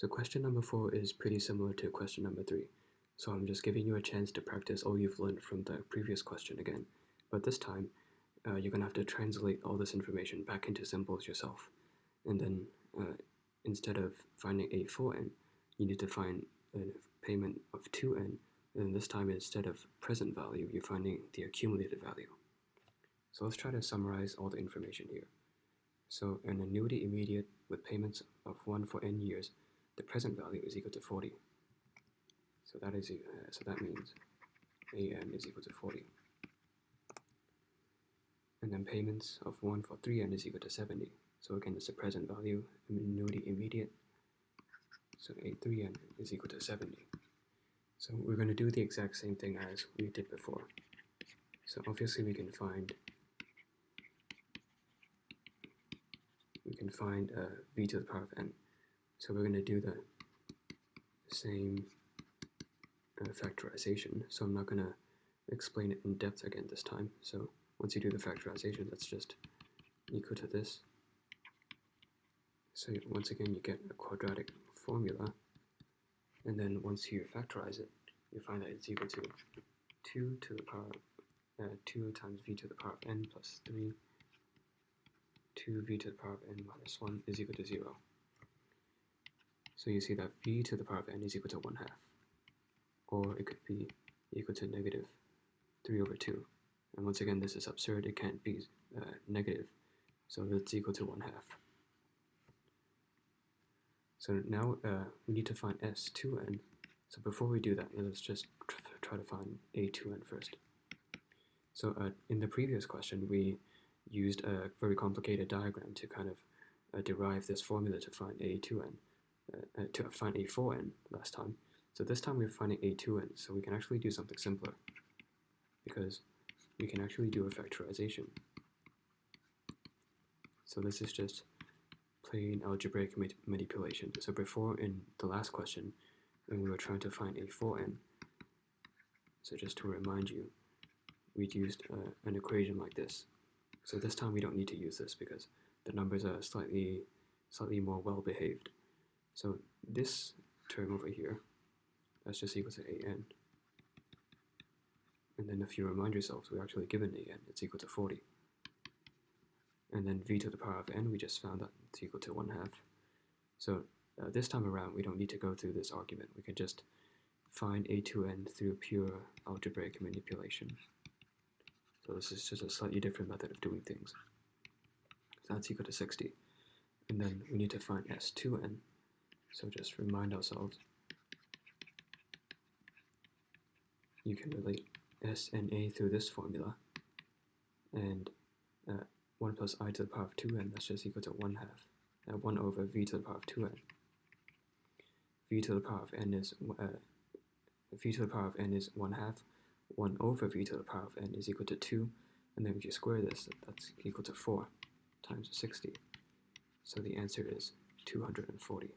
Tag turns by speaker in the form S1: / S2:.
S1: So question number 4 is pretty similar to question number 3. So I'm just giving you a chance to practice all you've learned from the previous question again. But this time, you're going to have to translate all this information back into symbols yourself. And then instead of finding a 4n, you need to find a payment of 2n. And this time, instead of present value, you're finding the accumulated value. So let's try to summarize all the information here. So an annuity immediate with payments of 1 for n years, the present value is equal to 40. So that means an is equal to 40. And then payments of 1 for 3n is equal to 70. So again, it's the present value, annuity immediate. So a 3n is equal to 70. So we're going to do the exact same thing as we did before. So obviously we can find v to the power of n. So we're going to do the same factorization. So I'm not going to explain it in depth again this time. So once you do the factorization, that's just equal to this. So once again, you get a quadratic formula. And then once you factorize it, you find that it's equal to 2 to the power 2 times v to the power of n plus 3 2v to the power of n minus 1 is equal to 0. So you see that v to the power of n is equal to 1/2. Or it could be equal to negative 3 over 2. And once again, this is absurd. It can't be negative. So it's equal to 1/2. So now we need to find S2n. So before we do that, let's just try to find A2n first. So in the previous question, we used a very complicated diagram to kind of derive this formula to find A2n, to find A4n last time. So this time we're finding A2n, so we can actually do something simpler, because we can actually do a factorization. So this is just plain algebraic manipulation. So before, in the last question, when we were trying to find A4n, so just to remind you, we'd used an equation like this. So this time we don't need to use this because the numbers are slightly more well-behaved. So this term over here, that's just equal to an. And then if you remind yourselves, we're actually given an, it's equal to 40. And then v to the power of n, we just found that it's equal to 1/2. So this time around, we don't need to go through this argument. We can just find A2n through pure algebraic manipulation. So this is just a slightly different method of doing things. So that's equal to 60. And then we need to find S2n. So just remind ourselves, you can relate S and A through this formula. And 1 plus I to the power of 2n, that's just equal to 1/2. 1 over v to the power of 2n. V to the power of n is 1/2. 1 over v to the power of n is equal to 2, and then if you square this, that's equal to 4 times 60. So the answer is 240.